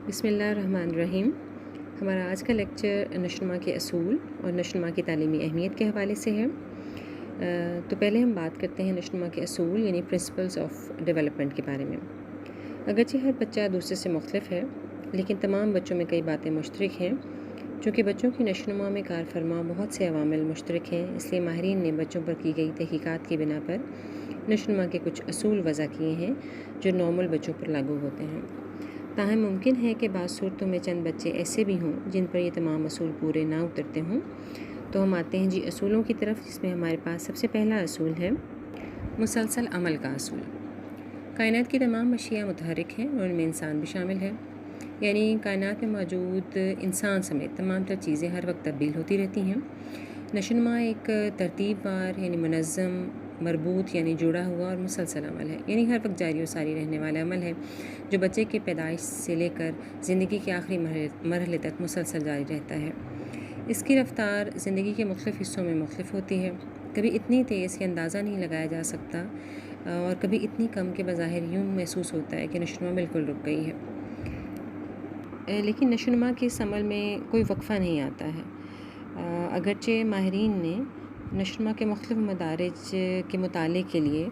بسم اللہ الرحمن الرحیم۔ ہمارا آج کا لیکچر نشوونما کے اصول اور نشوونما کی تعلیمی اہمیت کے حوالے سے ہے۔ تو پہلے ہم بات کرتے ہیں نشوونما کے اصول یعنی پرنسپلز آف ڈیولپمنٹ کے بارے میں۔ اگرچہ ہر بچہ دوسرے سے مختلف ہے، لیکن تمام بچوں میں کئی باتیں مشترک ہیں۔ چونکہ بچوں کی نشوونما میں کار فرما بہت سے عوامل مشترک ہیں، اس لیے ماہرین نے بچوں پر کی گئی تحقیقات کی بنا پر نشوونما کے کچھ اصول وضع کیے ہیں جو نارمل بچوں پر لاگو ہوتے ہیں۔ تاہم ممکن ہے کہ بعض صورتوں میں چند بچے ایسے بھی ہوں جن پر یہ تمام اصول پورے نہ اترتے ہوں۔ تو ہم آتے ہیں اصولوں کی طرف، جس میں ہمارے پاس سب سے پہلا اصول ہے مسلسل عمل کا اصول۔ کائنات کی تمام اشیاء متحرک ہیں اور ان میں انسان بھی شامل ہے، یعنی کائنات میں موجود انسان سمیت تمام تر چیزیں ہر وقت تبدیل ہوتی رہتی ہیں۔ نشوونما ایک ترتیب وار یعنی منظم، مربوط یعنی جڑا ہوا اور مسلسل عمل ہے، یعنی ہر وقت جاری و ساری رہنے والا عمل ہے جو بچے کے پیدائش سے لے کر زندگی کے آخری مرحلے تک مسلسل جاری رہتا ہے۔ اس کی رفتار زندگی کے مختلف حصوں میں مختلف ہوتی ہے، کبھی اتنی تیز کہ اندازہ نہیں لگایا جا سکتا اور کبھی اتنی کم کہ بظاہر یوں محسوس ہوتا ہے کہ نشوونما بالکل رک گئی ہے۔ لیکن نشوونما کے اس عمل میں کوئی وقفہ نہیں آتا ہے۔ اگرچہ ماہرین نے نشوونما کے مختلف مدارج کے مطالعے کے لیے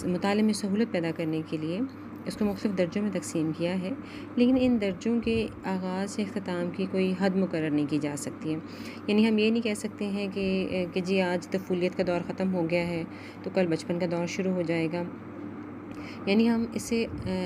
مطالعے میں سہولت پیدا کرنے کے لیے اس کو مختلف درجوں میں تقسیم کیا ہے، لیکن ان درجوں کے آغاز سے اختتام کی کوئی حد مقرر نہیں کی جا سکتی ہے۔ یعنی ہم یہ نہیں کہہ سکتے ہیں کہ جی آج طفولیت کا دور ختم ہو گیا ہے تو کل بچپن کا دور شروع ہو جائے گا۔ یعنی ہم اسے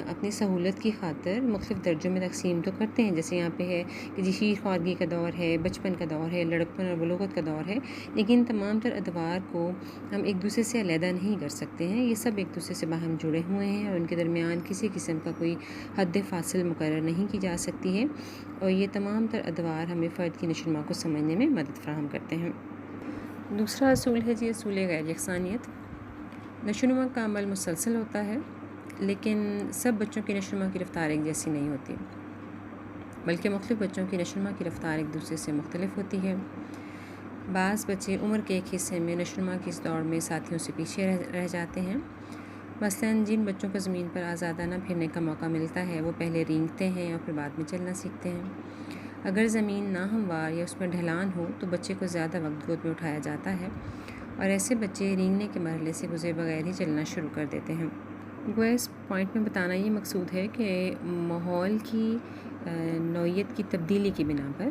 اپنی سہولت کی خاطر مختلف درجوں میں تقسیم تو کرتے ہیں، جیسے یہاں پہ ہے کہ جی شیر خوارگی کا دور ہے، بچپن کا دور ہے، لڑکپن اور بلوغت کا دور ہے، لیکن تمام تر ادوار کو ہم ایک دوسرے سے علیحدہ نہیں کر سکتے ہیں۔ یہ سب ایک دوسرے سے باہم جڑے ہوئے ہیں اور ان کے درمیان کسی قسم کا کوئی حد فاصل مقرر نہیں کی جا سکتی ہے، اور یہ تمام تر ادوار ہمیں فرد کی نشوونما کو سمجھنے میں مدد فراہم کرتے ہیں۔ دوسرا اصول ہے اصول غیر یکسانیت۔ نشوونما کا عمل مسلسل ہوتا ہے، لیکن سب بچوں کی نشوونما کی رفتار ایک جیسی نہیں ہوتی، بلکہ مختلف بچوں کی نشوونما کی رفتار ایک دوسرے سے مختلف ہوتی ہے۔ بعض بچے عمر کے ایک حصے میں نشوونما کی اس دوڑ میں ساتھیوں سے پیچھے رہ جاتے ہیں۔ مثلاً جن بچوں کو زمین پر آزادانہ پھرنے کا موقع ملتا ہے وہ پہلے رینگتے ہیں اور پھر بعد میں چلنا سیکھتے ہیں۔ اگر زمین ناہموار یا اس میں ڈھلان ہو تو بچے کو زیادہ وقت گود میں اٹھایا جاتا ہے، اور ایسے بچے رینگنے کے مرحلے سے گزرے بغیر ہی چلنا شروع کر دیتے ہیں۔ گویا اس پوائنٹ میں بتانا یہ مقصود ہے کہ ماحول کی نوعیت کی تبدیلی کی بنا پر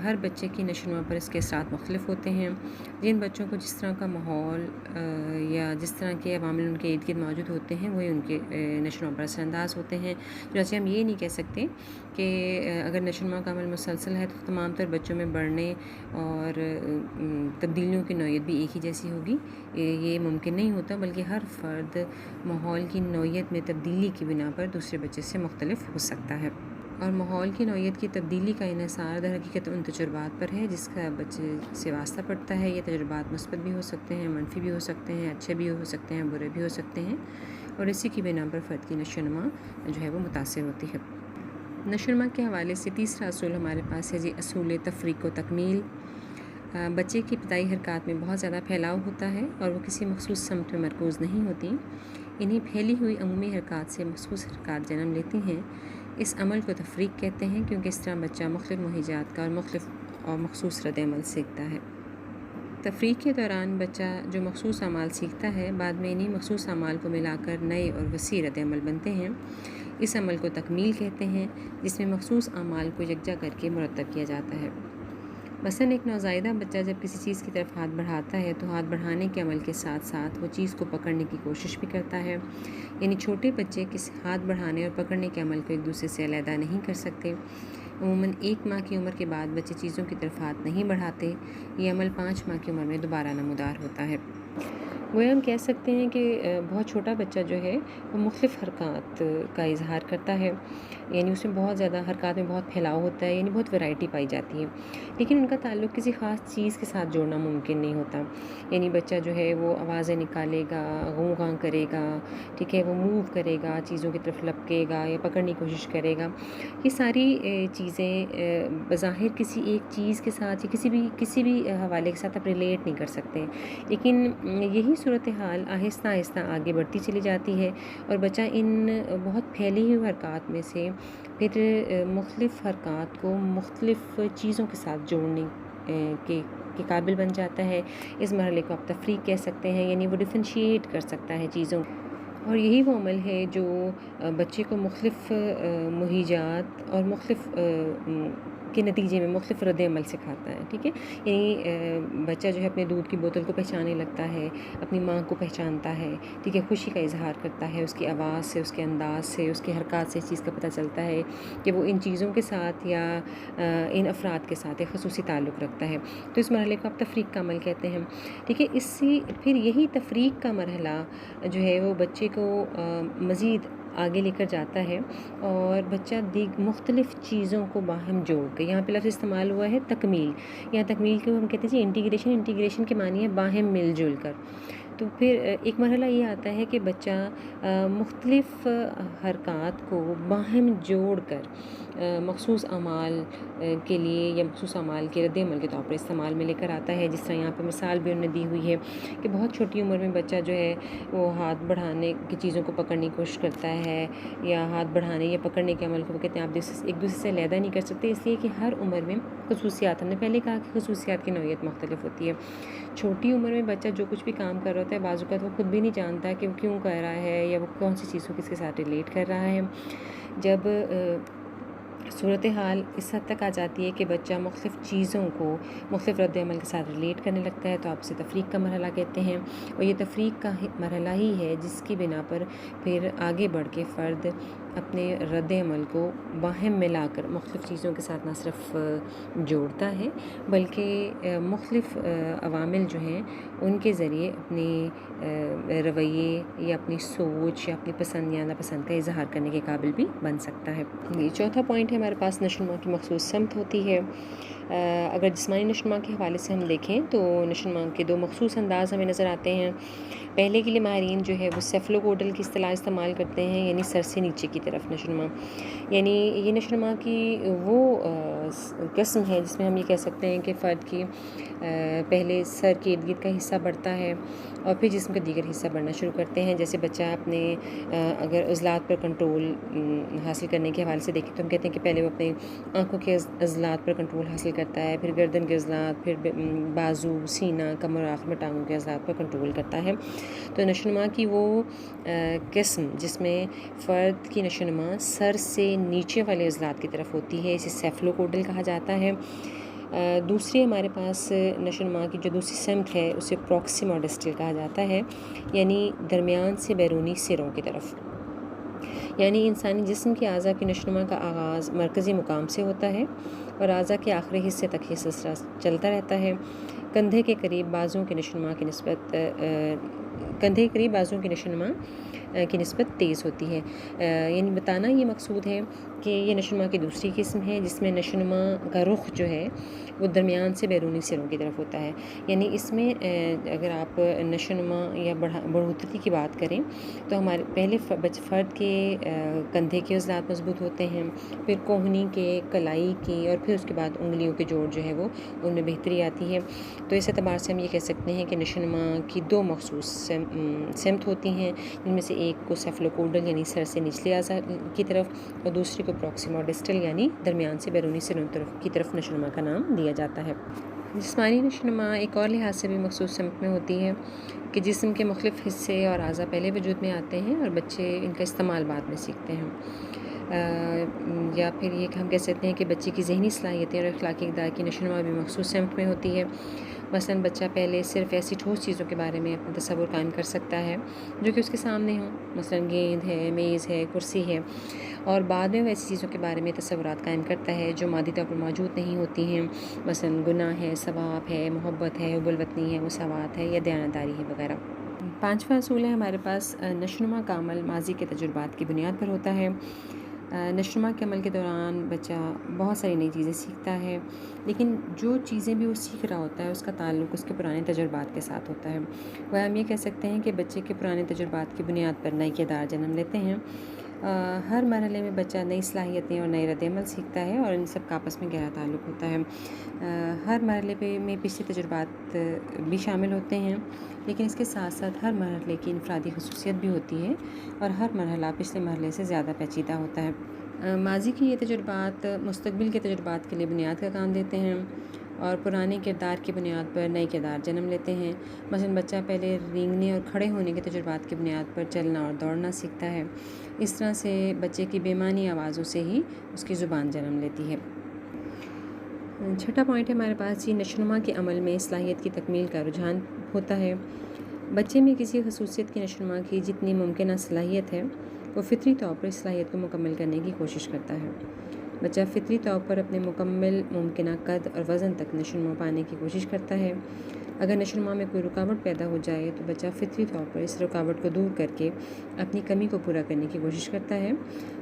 ہر بچے کی نشوونما پر اس کے اثرات مختلف ہوتے ہیں۔ جن بچوں کو جس طرح کا ماحول یا جس طرح کے عوامل ان کے ارد گرد موجود ہوتے ہیں وہی ان کے نشوونما پر اثر انداز ہوتے ہیں۔ جیسے ہم یہ نہیں کہہ سکتے کہ اگر نشوونما کا عمل مسلسل ہے تو تمام تر بچوں میں بڑھنے اور تبدیلیوں کی نوعیت بھی ایک ہی جیسی ہوگی، یہ ممکن نہیں ہوتا، بلکہ ہر فرد ماحول کی نوعیت میں تبدیلی کی بنا پر دوسرے بچے سے مختلف ہو سکتا ہے، اور ماحول کی نوعیت کی تبدیلی کا انحصار در حقیقت ان تجربات پر ہے جس کا بچے سے واسطہ پڑتا ہے۔ یہ تجربات مثبت بھی ہو سکتے ہیں، منفی بھی ہو سکتے ہیں، اچھے بھی ہو سکتے ہیں، برے بھی ہو سکتے ہیں، اور اسی کی بنا پر فرد کی نشوونما وہ متاثر ہوتی ہے۔ نشوونما کے حوالے سے تیسرا اصول ہمارے پاس ہے اصول تفریق و تکمیل۔ بچے کی ابتدائی حرکات میں بہت زیادہ پھیلاؤ ہوتا ہے اور وہ کسی مخصوص سمت میں مرکوز نہیں ہوتی۔ انہیں پھیلی ہوئی عمومی حرکات سے مخصوص حرکات جنم لیتی ہیں۔ اس عمل کو تفریق کہتے ہیں، کیونکہ اس طرح بچہ مختلف مہیجات کا اور مختلف اور مخصوص رد عمل سیکھتا ہے۔ تفریق کے دوران بچہ جو مخصوص اعمال سیکھتا ہے، بعد میں انہی مخصوص اعمال کو ملا کر نئے اور وسیع رد عمل بنتے ہیں۔ اس عمل کو تکمیل کہتے ہیں، جس میں مخصوص اعمال کو یکجا کر کے مرتب کیا جاتا ہے۔ مثلاً ایک نوزائیدہ بچہ جب کسی چیز کی طرف ہاتھ بڑھاتا ہے تو ہاتھ بڑھانے کے عمل کے ساتھ ساتھ وہ چیز کو پکڑنے کی کوشش بھی کرتا ہے۔ یعنی چھوٹے بچے کسی ہاتھ بڑھانے اور پکڑنے کے عمل کو ایک دوسرے سے علیحدہ نہیں کر سکتے۔ عموماً 1 ماہ کی عمر کے بعد بچے چیزوں کی طرف ہاتھ نہیں بڑھاتے۔ یہ عمل 5 ماہ کی عمر میں دوبارہ نمودار ہوتا ہے۔ وہ ہم کہہ سکتے ہیں کہ بہت چھوٹا بچہ جو ہے وہ مختلف حرکات کا اظہار کرتا ہے، یعنی اس میں بہت زیادہ حرکات میں بہت پھیلاؤ ہوتا ہے، یعنی بہت ورائٹی پائی جاتی ہے، لیکن ان کا تعلق کسی خاص چیز کے ساتھ جوڑنا ممکن نہیں ہوتا۔ یعنی بچہ جو ہے وہ آوازیں نکالے گا، غوں غاں کرے گا، ٹھیک ہے، وہ موو کرے گا، چیزوں کی طرف لپکے گا یا پکڑنے کی کوشش کرے گا۔ یہ ساری چیزیں بظاہر کسی ایک چیز کے ساتھ یا کسی بھی حوالے کے ساتھ آپ ریلیٹ نہیں کر سکتے، لیکن یہی یہی صورتحال آہستہ آہستہ آگے بڑھتی چلی جاتی ہے اور بچہ ان بہت پھیلی ہوئی حرکات میں سے پھر مختلف حرکات کو مختلف چیزوں کے ساتھ جوڑنے کے قابل بن جاتا ہے۔ اس مرحلے کو آپ تفریق کہہ سکتے ہیں، یعنی وہ ڈفرینشیٹ کر سکتا ہے چیزوں، اور یہی وہ عمل ہے جو بچے کو مختلف مہیجات اور مختلف کے نتیجے میں مختلف رد عمل سکھاتا ہے، ٹھیک ہے۔ یعنی بچہ جو ہے اپنے دودھ کی بوتل کو پہچاننے لگتا ہے، اپنی ماں کو پہچانتا ہے، ٹھیک ہے، خوشی کا اظہار کرتا ہے، اس کی آواز سے، اس کے انداز سے، اس کی حرکات سے اس چیز کا پتہ چلتا ہے کہ وہ ان چیزوں کے ساتھ یا ان افراد کے ساتھ ایک خصوصی تعلق رکھتا ہے۔ تو اس مرحلے کو آپ تفریق کا عمل کہتے ہیں، ٹھیک ہے۔ اس سے پھر یہی تفریق کا مرحلہ جو ہے وہ بچے کو مزید آگے لے کر جاتا ہے، اور بچہ مختلف چیزوں کو باہم جوڑ کے، یہاں پہ لفظ استعمال ہوا ہے تکمیل، یا تکمیل کو ہم کہتے ہیں انٹیگریشن کے معنی ہے باہم مل جل کر۔ تو پھر ایک مرحلہ یہ آتا ہے کہ بچہ مختلف حرکات کو باہم جوڑ کر مخصوص اعمال کے لیے یا مخصوص اعمال کے رد عمل کے طور پر استعمال میں لے کر آتا ہے۔ جس طرح یہاں پہ مثال بھی انہوں نے دی ہوئی ہے کہ بہت چھوٹی عمر میں بچہ جو ہے وہ ہاتھ بڑھانے کی چیزوں کو پکڑنے کی کوشش کرتا ہے، یا ہاتھ بڑھانے یا پکڑنے کے عمل کو وہ کہتے ہیں آپ ایک دوسرے سے علیحدہ نہیں کر سکتے، اس لیے کہ ہر عمر میں خصوصیات، ہم نے پہلے کہا کہ خصوصیات کی نوعیت مختلف ہوتی ہے۔ چھوٹی عمر میں بچہ جو کچھ بھی کام کر رہا ہوتا ہے بعض اوقات وہ خود بھی نہیں جانتا کہ وہ کیوں کر رہا ہے یا وہ کون سی چیز کو کس کے ساتھ ریلیٹ کر رہا ہے۔ جب صورتحال اس حد تک آ جاتی ہے کہ بچہ مختلف چیزوں کو مختلف رد عمل کے ساتھ ریلیٹ کرنے لگتا ہے تو آپ اسے تفریق کا مرحلہ کہتے ہیں، اور یہ تفریق کا مرحلہ ہی ہے جس کی بنا پر پھر آگے بڑھ کے فرد اپنے رد عمل کو باہم ملا کر مختلف چیزوں کے ساتھ نہ صرف جوڑتا ہے بلکہ مختلف عوامل جو ہیں ان کے ذریعے اپنے رویے یا اپنی سوچ یا اپنی پسند یا ناپسند کا اظہار کرنے کے قابل بھی بن سکتا ہے۔ یہ چوتھا پوائنٹ ہے ہمارے پاس نشوونما کی مخصوص سمت ہوتی ہے۔ اگر جسمانی نشوونما کے حوالے سے ہم دیکھیں تو نشوونما کے دو مخصوص انداز ہمیں نظر آتے ہیں۔ پہلے کے لیے ماہرین جو ہے وہ سیفلوکوڈل کی اصطلاح استعمال کرتے ہیں، یعنی سر سے نیچے کی طرف نشوونما، یعنی یہ نشوونما کی وہ قسم ہے جس میں ہم یہ کہہ سکتے ہیں کہ فرد کی پہلے سر کے ارد گرد کا حصہ بڑھتا ہے اور پھر جسم کا دیگر حصہ بڑھنا شروع کرتے ہیں۔ جیسے بچہ اپنے اگر عضلات پر کنٹرول حاصل کرنے کے حوالے سے دیکھیں تو ہم کہتے ہیں کہ پہلے وہ اپنے آنکھوں کے عضلات پر کنٹرول حاصل کرتا ہے، پھر گردن کے عضلات، پھر بازو، سینہ، کمر اور آخر میں ٹانگوں کے عضلات پر کنٹرول کرتا ہے۔ تو نشوونما کی وہ قسم جس میں فرد کی نشوونما سر سے نیچے والے عضلات کی طرف ہوتی ہے اسے سیفلوکوڈل کہا جاتا ہے۔ دوسری ہمارے پاس نشوونما کی جو دوسری سمت ہے اسے پروکسیما ڈسٹل کہا جاتا ہے، یعنی درمیان سے بیرونی سروں کی طرف، یعنی انسانی جسم کے اعضاء کی نشوونما کا آغاز مرکزی مقام سے ہوتا ہے اور اعضاء کے آخری حصے تک یہ سلسلہ چلتا رہتا ہے۔ کندھے کے قریب بازوؤں کی نشوونما کی نسبت تیز ہوتی ہے، یعنی بتانا یہ مقصود ہے کہ یہ نشوونما کی دوسری قسم ہے جس میں نشوونما کا رخ جو ہے وہ درمیان سے بیرونی سروں کی طرف ہوتا ہے۔ یعنی اس میں اگر آپ نشوونما یا بڑھوتری کی بات کریں تو ہمارے پہلے فرد کے کندھے کے عضلات مضبوط ہوتے ہیں، پھر کوہنی کے، کلائی کی، اور پھر اس کے بعد انگلیوں کے جوڑ جو ہے وہ ان میں بہتری آتی ہے۔ تو اس اعتبار سے ہم یہ کہہ سکتے ہیں کہ نشوونما کی دو مخصوص سمت ہوتی ہیں، جن میں سے ایک کو سیفلوکوڈل یعنی سر سے نچلے اعضاء کی طرف اور دوسری کو پروکسیما ڈسٹل یعنی درمیان سے بیرونی سروں کی طرف نشوونما کا نام دیا جاتا ہے۔ جسمانی نشوونما ایک اور لحاظ سے بھی مخصوص سمت میں ہوتی ہے کہ جسم کے مختلف حصے اور اعضاء پہلے وجود میں آتے ہیں اور بچے ان کا استعمال بعد میں سیکھتے ہیں، یا پھر یہ کہ ہم کہہ سکتے ہیں کہ بچے کی ذہنی صلاحیتیں اور اخلاقی اقدار کی نشوونما بھی مخصوص سمت میں ہوتی ہے۔ مثلاً بچہ پہلے صرف ایسی ٹھوس چیزوں کے بارے میں اپنا تصور قائم کر سکتا ہے جو کہ اس کے سامنے ہوں، مثلاً گیند ہے، میز ہے، کرسی ہے، اور بعد میں وہ ایسی چیزوں کے بارے میں تصورات قائم کرتا ہے جو مادی طور پر موجود نہیں ہوتی ہیں، مثلاً گناہ ہے، ثواب ہے، محبت ہے، حب الوطنی ہے، مساوات ہے یا دیانتداری ہے وغیرہ۔ پانچواں اصول ہے ہمارے پاس نشوونما کا عمل ماضی کے تجربات کی بنیاد پر ہوتا ہے۔ نشوونما کے عمل کے دوران بچہ بہت ساری نئی چیزیں سیکھتا ہے، لیکن جو چیزیں بھی وہ سیکھ رہا ہوتا ہے اس کا تعلق اس کے پرانے تجربات کے ساتھ ہوتا ہے۔ وہ ہم یہ کہہ سکتے ہیں کہ بچے کے پرانے تجربات کی بنیاد پر نئی کردار جنم لیتے ہیں، ہر مرحلے میں بچہ نئی صلاحیتیں اور نئے رد عمل سیکھتا ہے اور ان سب کا آپس میں گہرا تعلق ہوتا ہے۔ ہر مرحلے میں پچھلے تجربات بھی شامل ہوتے ہیں، لیکن اس کے ساتھ ساتھ ہر مرحلے کی انفرادی خصوصیت بھی ہوتی ہے اور ہر مرحلہ پچھلے مرحلے سے زیادہ پیچیدہ ہوتا ہے۔ ماضی کی یہ تجربات مستقبل کے تجربات کے لیے بنیاد کا کام دیتے ہیں اور پرانے کردار کی بنیاد پر نئے کردار جنم لیتے ہیں۔ مثلا بچہ پہلے رینگنے اور کھڑے ہونے کے تجربات کی بنیاد پر چلنا اور دوڑنا سیکھتا ہے۔ اس طرح سے بچے کی بے معنی آوازوں سے ہی اس کی زبان جنم لیتی ہے۔ چھٹا پوائنٹ ہے ہمارے پاس، یہ نشوونما کے عمل میں صلاحیت کی تکمیل کا رجحان ہوتا ہے۔ بچے میں کسی خصوصیت کی نشوونما کی جتنی ممکنہ صلاحیت ہے، وہ فطری طور پر اس صلاحیت کو مکمل کرنے کی کوشش کرتا ہے۔ بچہ فطری طور پر اپنے مکمل ممکنہ قد اور وزن تک نشوونما پانے کی کوشش کرتا ہے۔ اگر نشوونما میں کوئی رکاوٹ پیدا ہو جائے تو بچہ فطری طور پر اس رکاوٹ کو دور کر کے اپنی کمی کو پورا کرنے کی کوشش کرتا ہے۔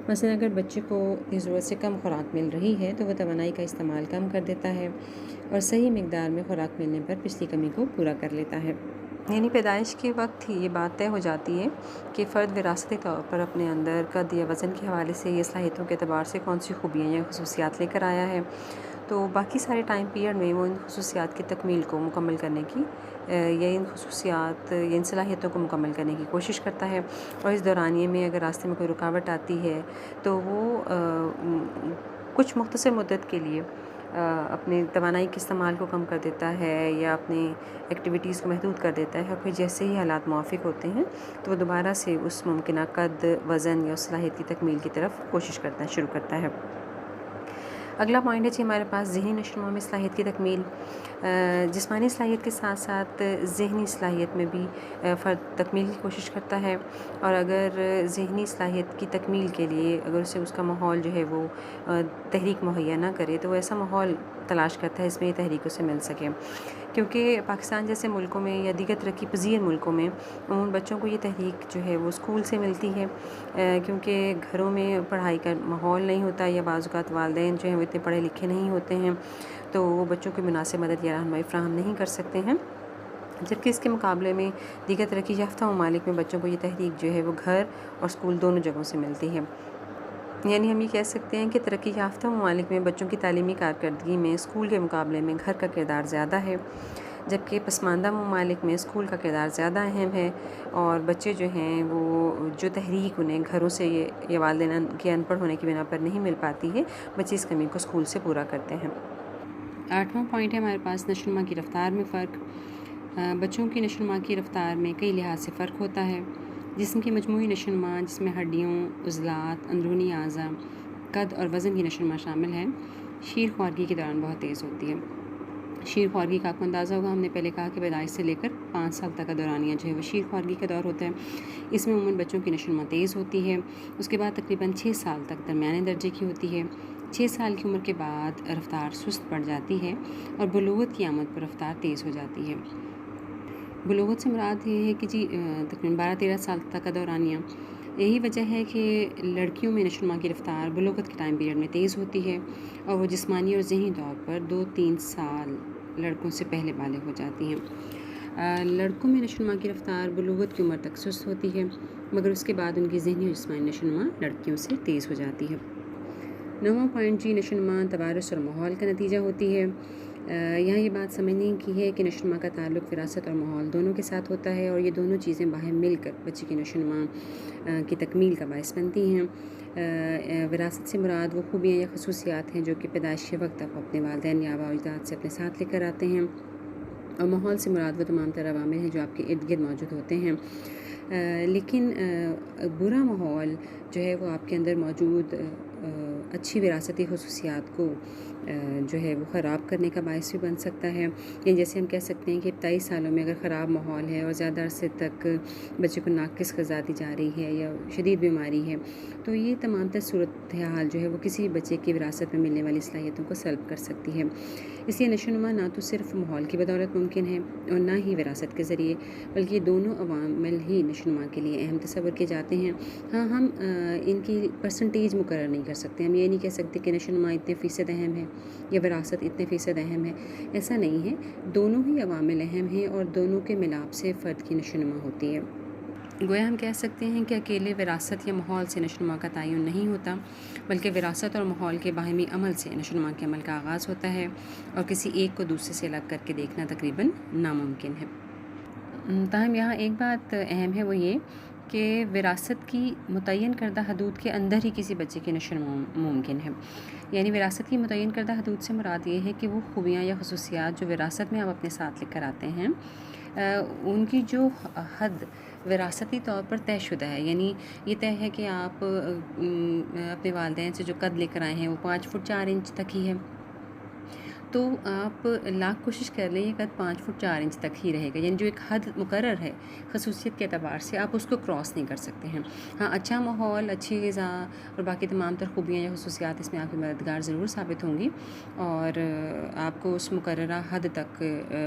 مثلا اگر بچے کو ضرورت سے کم خوراک مل رہی ہے تو وہ توانائی کا استعمال کم کر دیتا ہے اور صحیح مقدار میں خوراک ملنے پر پچھلی کمی کو پورا کر لیتا ہے۔ یعنی پیدائش کے وقت ہی یہ بات طے ہو جاتی ہے کہ فرد وراثتی طور پر اپنے اندر قد یا وزن کے حوالے سے یہ صلاحیتوں کے اعتبار سے کون سی خوبیاں یا خصوصیات لے کر آیا ہے، تو باقی سارے ٹائم پیریڈ میں وہ ان خصوصیات کی تکمیل کو مکمل کرنے کی یا ان خصوصیات یا ان صلاحیتوں کو مکمل کرنے کی کوشش کرتا ہے۔ اور اس دورانیے میں اگر راستے میں کوئی رکاوٹ آتی ہے تو وہ کچھ مختصر مدت کے لیے اپنے توانائی کے استعمال کو کم کر دیتا ہے یا اپنی ایکٹیویٹیز کو محدود کر دیتا ہے، اور پھر جیسے ہی حالات موافق ہوتے ہیں تو وہ دوبارہ سے اس ممکنہ قد، وزن یا صلاحیت کی تکمیل کی طرف کوشش شروع کرتا ہے۔ اگلا پوائنٹ ہے جی ہمارے پاس ذہنی نشوونما میں صلاحیت کی تکمیل۔ جسمانی صلاحیت کے ساتھ ساتھ ذہنی صلاحیت میں بھی فرد تکمیل کی کوشش کرتا ہے، اور اگر ذہنی صلاحیت کی تکمیل کے لیے اگر اسے اس کا ماحول جو ہے وہ تحریک مہیا نہ کرے تو وہ ایسا ماحول تلاش کرتا ہے اس میں یہ تحریک اسے مل سکے، کیونکہ پاکستان جیسے ملکوں میں یا دیگر ترقی پذیر ملکوں میں ان بچوں کو یہ تحریک جو ہے وہ اسکول سے ملتی ہے، کیونکہ گھروں میں پڑھائی کا ماحول نہیں ہوتا یا بعض اوقات والدین جو ہیں وہ اتنے پڑھے لکھے نہیں ہوتے ہیں تو وہ بچوں کی مناسب مدد یا رہنمائی فراہم نہیں کر سکتے ہیں، جبکہ اس کے مقابلے میں دیگر ترقی یافتہ ممالک میں بچوں کو یہ تحریک جو ہے وہ گھر اور اسکول دونوں جگہوں سے ملتی ہے۔ یعنی ہم یہ کہہ سکتے ہیں کہ ترقی یافتہ ممالک میں بچوں کی تعلیمی کارکردگی میں اسکول کے مقابلے میں گھر کا کردار زیادہ ہے، جبکہ پسماندہ ممالک میں اسکول کا کردار زیادہ اہم ہے، اور بچے جو ہیں وہ جو تحریک انہیں گھروں سے یا والدین کے ان پڑھ ہونے کی بنا پر نہیں مل پاتی ہے، بچے اس کمی کو اسکول سے پورا کرتے ہیں۔ 8واں پوائنٹ ہے ہمارے پاس نشوونما کی رفتار میں فرق۔ بچوں کی نشوونما کی رفتار میں کئی لحاظ سے فرق ہوتا ہے۔ جسم کی مجموعی نشوونما جس میں ہڈیوں، عضلات، اندرونی اعضاء، قد اور وزن کی نشوونما شامل ہے، شیر خوارگی کے دوران بہت تیز ہوتی ہے۔ شیر خوارگی کا آپ کو اندازہ ہوگا، ہم نے پہلے کہا کہ پیدائش سے لے کر 5 سال تک کا دورانیہ جو ہے وہ شیر خوارگی کا دور ہوتا ہے۔ اس میں عموماً بچوں کی نشوونما تیز ہوتی ہے، اس کے بعد تقریباً 6 سال تک درمیانے درجے کی ہوتی ہے۔ 6 سال کی عمر کے بعد رفتار سست پڑ جاتی ہے اور بلوغت کی آمد پر رفتار تیز ہو جاتی ہے۔ بلوغت سے مراد یہ ہے کہ جی تقریباً 12-13 سال تک کا دورانیہ۔ یہی وجہ ہے کہ لڑکیوں میں نشوونما کی رفتار بلوغت کے ٹائم پیریڈ میں تیز ہوتی ہے اور وہ جسمانی اور ذہنی طور پر 2-3 سال لڑکوں سے پہلے بالغ ہو جاتی ہیں۔ لڑکوں میں نشوونما کی رفتار بلوغت کی عمر تک سست ہوتی ہے، مگر اس کے بعد ان کی ذہنی اور جسمانی نشوونما لڑکیوں سے تیز ہو جاتی ہے۔ 9واں پوائنٹ جی نشوونما توارث اور ماحول کا نتیجہ ہوتی ہے۔ یہاں یہ بات سمجھنے کی ہے کہ نشوونما کا تعلق وراثت اور ماحول دونوں کے ساتھ ہوتا ہے، اور یہ دونوں چیزیں باہم مل کر بچے کی نشوونما کی تکمیل کا باعث بنتی ہیں۔ وراثت سے مراد وہ خوبیاں یا خصوصیات ہیں جو کہ پیدائش کے وقت آپ اپنے والدین یا آباء و اجداد سے اپنے ساتھ لے کر آتے ہیں، اور ماحول سے مراد وہ تمام تر عوامل ہیں جو آپ کے ارد گرد موجود ہوتے ہیں۔ لیکن برا ماحول جو ہے وہ آپ کے اندر موجود اچھی وراثتی خصوصیات کو جو ہے وہ خراب کرنے کا باعث بھی بن سکتا ہے۔ یعنی جیسے ہم کہہ سکتے ہیں کہ ابتدائی سالوں میں اگر خراب ماحول ہے اور زیادہ عرصے تک بچے کو ناقص غذا دی جا رہی ہے یا شدید بیماری ہے، تو یہ تمام تر صورتحال جو ہے وہ کسی بچے کی وراثت میں ملنے والی صلاحیتوں کو سلب کر سکتی ہے۔ اس لیے نشوونما نہ تو صرف ماحول کی بدولت ممکن ہے اور نہ ہی وراثت کے ذریعے، بلکہ یہ دونوں عوامل ہی نشوونما کے لیے اہم تصور کیے جاتے ہیں۔ ہاں، ہم ان کی پرسنٹیج مقرر نہیں کر سکتے، ہم یہ نہیں کہہ سکتے کہ نشوونما اتنے فیصد اہم ہے یا وراثت اتنے فیصد اہم ہے، ایسا نہیں ہے۔ دونوں ہی عوامل اہم ہیں اور دونوں کے ملاپ سے فرد کی نشوونما ہوتی ہے۔ گویا ہم کہہ سکتے ہیں کہ اکیلے وراثت یا ماحول سے نشوونما کا تعین نہیں ہوتا، بلکہ وراثت اور ماحول کے باہمی عمل سے نشوونما کے عمل کا آغاز ہوتا ہے، اور کسی ایک کو دوسرے سے الگ کر کے دیکھنا تقریباً ناممکن ہے۔ تاہم یہاں ایک بات اہم ہے، وہ یہ کہ وراثت کی متعین کردہ حدود کے اندر ہی کسی بچے کی نشوونما ممکن ہے۔ یعنی وراثت کی متعین کردہ حدود سے مراد یہ ہے کہ وہ خوبیاں یا خصوصیات جو وراثت میں ہم اپنے ساتھ لے کر آتے ہیں، ان کی جو حد وراثتی طور پر طے شدہ ہے، یعنی یہ طے ہے کہ آپ اپنے والدین سے جو قد لے کر آئے ہیں وہ 5 فٹ 4 انچ تک ہی ہے، تو آپ لاکھ کوشش کر لیں یہ قد 5 فٹ 4 انچ تک ہی رہے گا، یعنی جو ایک حد مقرر ہے خصوصیت کے اعتبار سے آپ اس کو کراس نہیں کر سکتے ہیں۔ ہاں، اچھا ماحول، اچھی غذا اور باقی تمام تر خوبیاں یا خصوصیات اس میں آپ کی مددگار ضرور ثابت ہوں گی، اور آپ کو اس مقررہ حد تک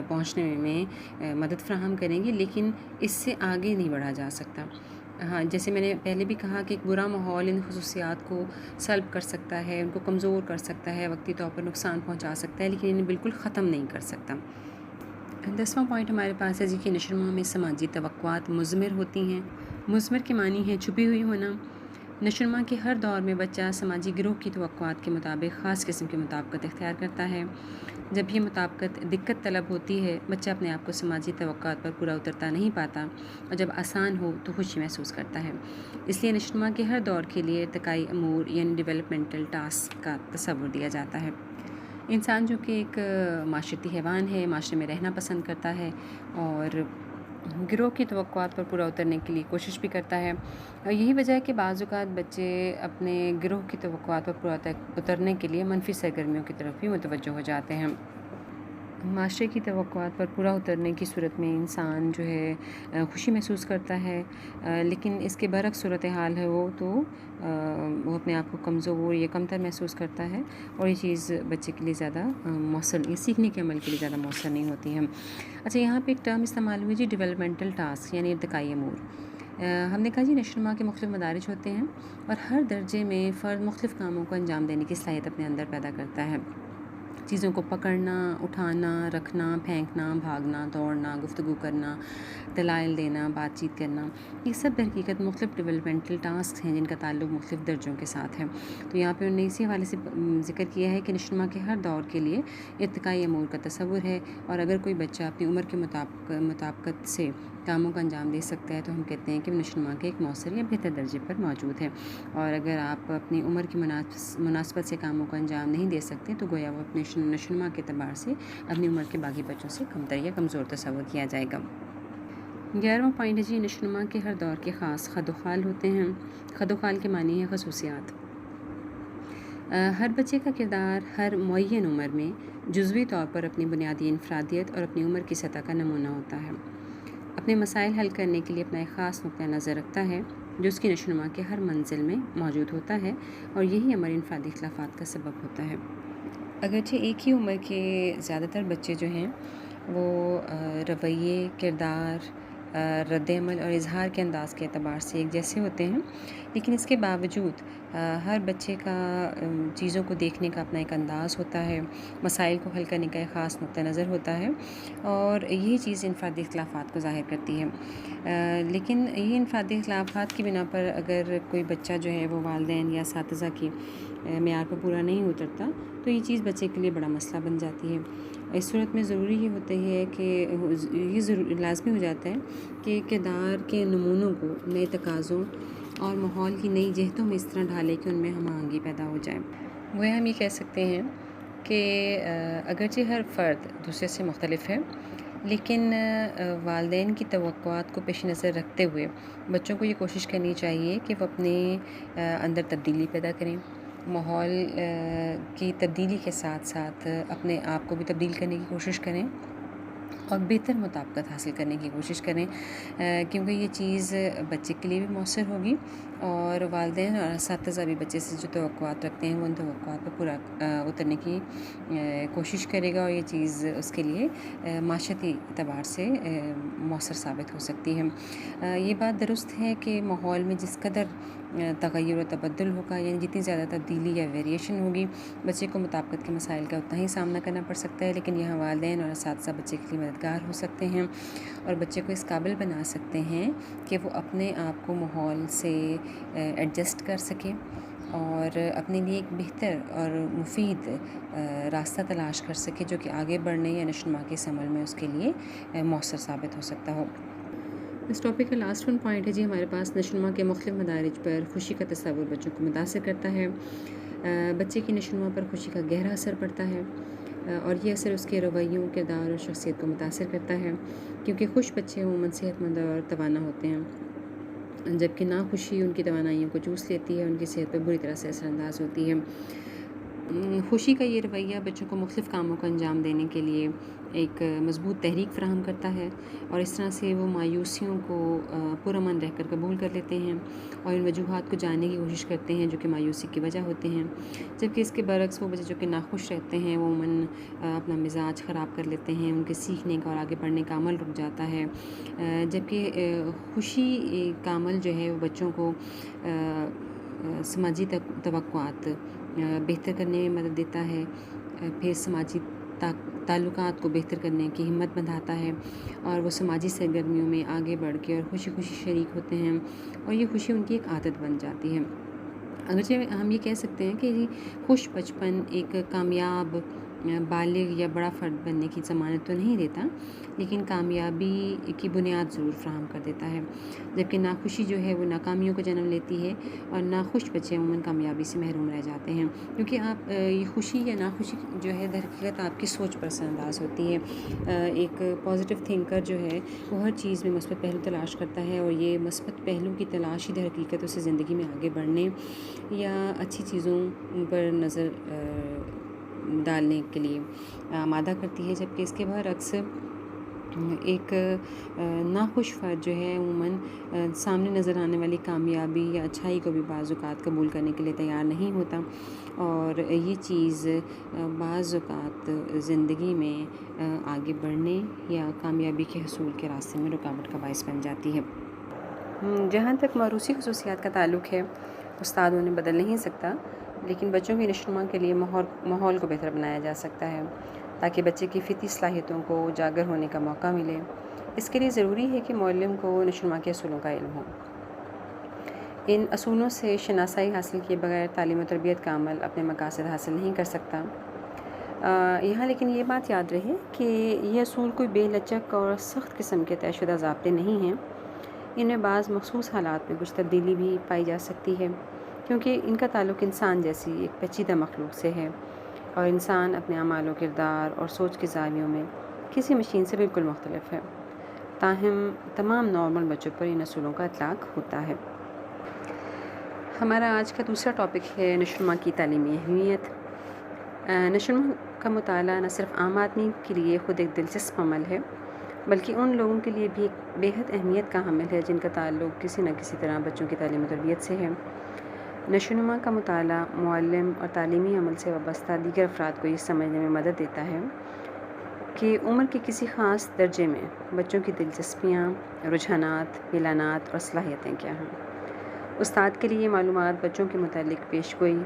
پہنچنے میں مدد فراہم کریں گی، لیکن اس سے آگے نہیں بڑھا جا سکتا۔ ہاں، جیسے میں نے پہلے بھی کہا کہ ایک برا ماحول ان خصوصیات کو سلب کر سکتا ہے، ان کو کمزور کر سکتا ہے، وقتی طور پر نقصان پہنچا سکتا ہے، لیکن انہیں بالکل ختم نہیں کر سکتا۔ 10واں پوائنٹ ہمارے پاس ہے کہ نشوونما میں سماجی توقعات مضمر ہوتی ہیں۔ مضمر کے معنی ہے چھپی ہوئی ہونا۔ نشوونما کے ہر دور میں بچہ سماجی گروہ کی توقعات کے مطابق خاص قسم کی مطابقت اختیار کرتا ہے۔ جب یہ مطابقت دقت طلب ہوتی ہے، بچہ اپنے آپ کو سماجی توقعات پر پورا اترتا نہیں پاتا، اور جب آسان ہو تو خوشی محسوس کرتا ہے۔ اس لیے نشوونما کے ہر دور کے لیے ارتقائی امور یعنی ڈیولپمنٹل ٹاسک کا تصور دیا جاتا ہے۔ انسان جو کہ ایک معاشرتی حیوان ہے، معاشرے میں رہنا پسند کرتا ہے اور گروہ کی توقعات پر پورا اترنے کے لیے کوشش بھی کرتا ہے، اور یہی وجہ ہے کہ بعض اوقات بچے اپنے گروہ کی توقعات پر پورا اترنے کے لیے منفی سرگرمیوں کی طرف بھی متوجہ ہو جاتے ہیں۔ معاشرے کی توقعات پر پورا اترنے کی صورت میں انسان جو ہے خوشی محسوس کرتا ہے، لیکن اس کے برعکس صورتحال ہے وہ اپنے آپ کو کمزور یا کمتر محسوس کرتا ہے، اور یہ چیز بچے کے لیے زیادہ مؤثر، سیکھنے کے عمل کے لیے زیادہ مؤثر نہیں ہوتی ہے۔ اچھا، یہاں پہ ایک ٹرم استعمال ہوئی جی، ڈیولپمنٹل ٹاسک یعنی ارتقائی امور۔ ہم نے کہا جی نشوونما کے مختلف مدارج ہوتے ہیں، اور ہر درجے میں فرد مختلف کاموں کو انجام دینے کی صلاحیت اپنے اندر پیدا کرتا ہے۔ چیزوں کو پکڑنا، اٹھانا، رکھنا، پھینکنا، بھاگنا، دوڑنا، گفتگو کرنا، دلائل دینا، بات چیت کرنا، یہ سب در حقیقت مختلف ڈیولپمنٹل ٹاسک ہیں جن کا تعلق مختلف درجوں کے ساتھ ہے۔ تو یہاں پہ انہوں نے اسی حوالے سے ذکر کیا ہے کہ نشوونما کے ہر دور کے لیے ارتقائی امور کا تصور ہے، اور اگر کوئی بچہ اپنی عمر کے مطابقت سے کاموں کا انجام دے سکتا ہے تو ہم کہتے ہیں کہ وہ نشوونما کے ایک مؤثر یا بہتر درجے پر موجود ہے، اور اگر آپ اپنی عمر کی مناسبت سے کاموں کا انجام نہیں دے سکتے تو گویا وہ اپنے نشوونما کے اعتبار سے اپنی عمر کے باقی بچوں سے کمتر یا کمزور تصور کیا جائے گا۔ 11واں پوائنٹ ہے جی، نشوونما کے ہر دور کے خاص خد و خال ہوتے ہیں۔ خد و خال کے معنی ہے خصوصیات۔ ہر بچے کا کردار ہر معین عمر میں جزوی طور پر اپنی بنیادی انفرادیت اور اپنی عمر کی سطح کا نمونہ ہوتا ہے۔ اپنے مسائل حل کرنے کے لیے اپنا ایک خاص نقطہ نظر رکھتا ہے جو اس کی نشوونما کے ہر منزل میں موجود ہوتا ہے، اور یہی ہمارے انفرادی اختلافات کا سبب ہوتا ہے۔ اگرچہ ایک ہی عمر کے زیادہ تر بچے جو ہیں وہ رویے، کردار، رد عمل اور اظہار کے انداز کے اعتبار سے ایک جیسے ہوتے ہیں، لیکن اس کے باوجود ہر بچے کا چیزوں کو دیکھنے کا اپنا ایک انداز ہوتا ہے، مسائل کو حل کرنے کا ایک خاص نقطہ نظر ہوتا ہے، اور یہی چیز انفرادی اختلافات کو ظاہر کرتی ہے۔ لیکن یہ انفرادی اختلافات کی بنا پر اگر کوئی بچہ جو ہے وہ والدین یا اساتذہ کی معیار پر پورا نہیں اترتا تو یہ چیز بچے کے لیے بڑا مسئلہ بن جاتی ہے۔ اس صورت میں ضروری یہ ہوتا ہے کہ یہ لازمی ہو جاتا ہے کہ کردار کے نمونوں کو نئے تقاضوں اور ماحول کی نئی جہتوں میں اس طرح ڈھالے کہ ان میں ہم آہنگی پیدا ہو جائے۔ وہ ہم یہ کہہ سکتے ہیں کہ اگرچہ ہر فرد دوسرے سے مختلف ہے، لیکن والدین کی توقعات کو پیش نظر رکھتے ہوئے بچوں کو یہ کوشش کرنی چاہیے کہ وہ اپنے اندر تبدیلی پیدا کریں، ماحول کی تبدیلی کے ساتھ ساتھ اپنے آپ کو بھی تبدیل کرنے کی کوشش کریں اور بہتر مطابقت حاصل کرنے کی کوشش کریں، کیونکہ یہ چیز بچے کے لیے بھی مؤثر ہوگی، اور والدین اور اساتذہ بھی بچے سے جو توقعات رکھتے ہیں وہ ان توقعات پر پورا اترنے کی کوشش کرے گا، اور یہ چیز اس کے لیے معاشرتی اعتبار سے مؤثر ثابت ہو سکتی ہے۔ یہ بات درست ہے کہ ماحول میں جس قدر تغیر و تبدل ہوگا، یعنی جتنی زیادہ تبدیلی یا ویریشن ہوگی، بچے کو مطابقت کے مسائل کا اتنا ہی سامنا کرنا پڑ سکتا ہے، لیکن یہاں والدین اور اساتذہ بچے کے لیے مددگار ہو سکتے ہیں اور بچے کو اس قابل بنا سکتے ہیں کہ وہ اپنے آپ کو ماحول سے ایڈجسٹ کر سکے اور اپنے لیے ایک بہتر اور مفید راستہ تلاش کر سکے جو کہ آگے بڑھنے یا نشوونما کے اس عمل میں اس کے لیے مؤثر ثابت ہو سکتا ہو۔ اس ٹاپک کا لاسٹ ون پوائنٹ ہے جی ہمارے پاس نشوونما کے مختلف مدارج پر خوشی کا تصور بچوں کو متاثر کرتا ہے۔ بچے کی نشوونما پر خوشی کا گہرا اثر پڑتا ہے اور یہ اثر اس کے رویوں، کردار اور شخصیت کو متاثر کرتا ہے، کیونکہ خوش بچے عموماً صحت مند اور توانا ہوتے ہیں، جبکہ ناخوشی ان کی توانائیوں کو چوس لیتی ہے، ان کی صحت پر بری طرح سے اثر انداز ہوتی ہے۔ خوشی کا یہ رویہ بچوں کو مختلف کاموں کو انجام دینے کے لیے ایک مضبوط تحریک فراہم کرتا ہے اور اس طرح سے وہ مایوسیوں کو پرامن رہ کر قبول کر لیتے ہیں اور ان وجوہات کو جاننے کی کوشش کرتے ہیں جو کہ مایوسی کی وجہ ہوتے ہیں، جبکہ اس کے برعکس وہ بچے جو کہ ناخوش رہتے ہیں وہ عموماً اپنا مزاج خراب کر لیتے ہیں، ان کے سیکھنے کا اور آگے بڑھنے کا عمل رک جاتا ہے، جبکہ خوشی کا عمل جو ہے وہ بچوں کو سماجی توقعات بہتر کرنے میں مدد دیتا ہے، پھر سماجی تعلقات کو بہتر کرنے کی ہمت بندھاتا ہے اور وہ سماجی سرگرمیوں میں آگے بڑھ کے اور خوشی خوشی شریک ہوتے ہیں اور یہ خوشی ان کی ایک عادت بن جاتی ہے۔ اگرچہ ہم یہ کہہ سکتے ہیں کہ خوش بچپن ایک کامیاب بالغ یا بڑا فرد بننے کی ضمانت تو نہیں دیتا، لیکن کامیابی کی بنیاد ضرور فراہم کر دیتا ہے، جبکہ ناخوشی جو ہے وہ ناکامیوں کو جنم لیتی ہے اور ناخوش بچے عموماً کامیابی سے محروم رہ جاتے ہیں، کیونکہ آپ یہ خوشی یا ناخوشی جو ہے در حقیقت آپ کی سوچ پر اثر انداز ہوتی ہے۔ ایک پازیٹیو تھنکر جو ہے وہ ہر چیز میں مثبت پہلو تلاش کرتا ہے اور یہ مثبت پہلو کی تلاش ہی در حقیقت اسے زندگی میں آگے بڑھنے یا اچھی چیزوں پر نظر ڈالنے کے لیے آمادہ کرتی ہے، جبکہ اس کے برعکس ایک ناخوش فرد جو ہے عموماً سامنے نظر آنے والی کامیابی یا اچھائی کو بھی بعض اوقات قبول کرنے کے لیے تیار نہیں ہوتا اور یہ چیز بعض اوقات زندگی میں آگے بڑھنے یا کامیابی کے حصول کے راستے میں رکاوٹ کا باعث بن جاتی ہے۔ جہاں تک موروثی خصوصیات کا تعلق ہے، استاد انہیں بدل نہیں سکتا، لیکن بچوں کی نشوونما کے لیے ماحول کو بہتر بنایا جا سکتا ہے تاکہ بچے کی فطری صلاحیتوں کو اجاگر ہونے کا موقع ملے۔ اس کے لیے ضروری ہے کہ معلم کو نشوونما کے اصولوں کا علم ہو۔ ان اصولوں سے شناسائی حاصل کیے بغیر تعلیم و تربیت کا عمل اپنے مقاصد حاصل نہیں کر سکتا۔ یہاں لیکن یہ بات یاد رہے کہ یہ اصول کوئی بے لچک اور سخت قسم کے طے شدہ ضابطے نہیں ہیں، ان میں بعض مخصوص حالات میں کچھ تبدیلی بھی پائی جا سکتی ہے، کیونکہ ان کا تعلق انسان جیسی ایک پیچیدہ مخلوق سے ہے اور انسان اپنے اعمال و کردار اور سوچ کے زاویوں میں کسی مشین سے بالکل مختلف ہے، تاہم تمام نارمل بچوں پر ان اصولوں کا اطلاق ہوتا ہے۔ ہمارا آج کا دوسرا ٹاپک ہے نشوونما کی تعلیمی اہمیت۔ نشوونما کا مطالعہ نہ صرف عام آدمی کے لیے خود ایک دلچسپ عمل ہے، بلکہ ان لوگوں کے لیے بھی ایک بےحد اہمیت کا حامل ہے جن کا تعلق کسی نہ کسی طرح بچوں کی تعلیم و تربیت سے ہے۔ نشوونما کا مطالعہ معلم اور تعلیمی عمل سے وابستہ دیگر افراد کو یہ سمجھنے میں مدد دیتا ہے کہ عمر کے کسی خاص درجے میں بچوں کی دلچسپیاں، رجحانات، میلانات اور صلاحیتیں کیا ہیں۔ استاد کے لیے یہ معلومات بچوں کے متعلق پیشگوئی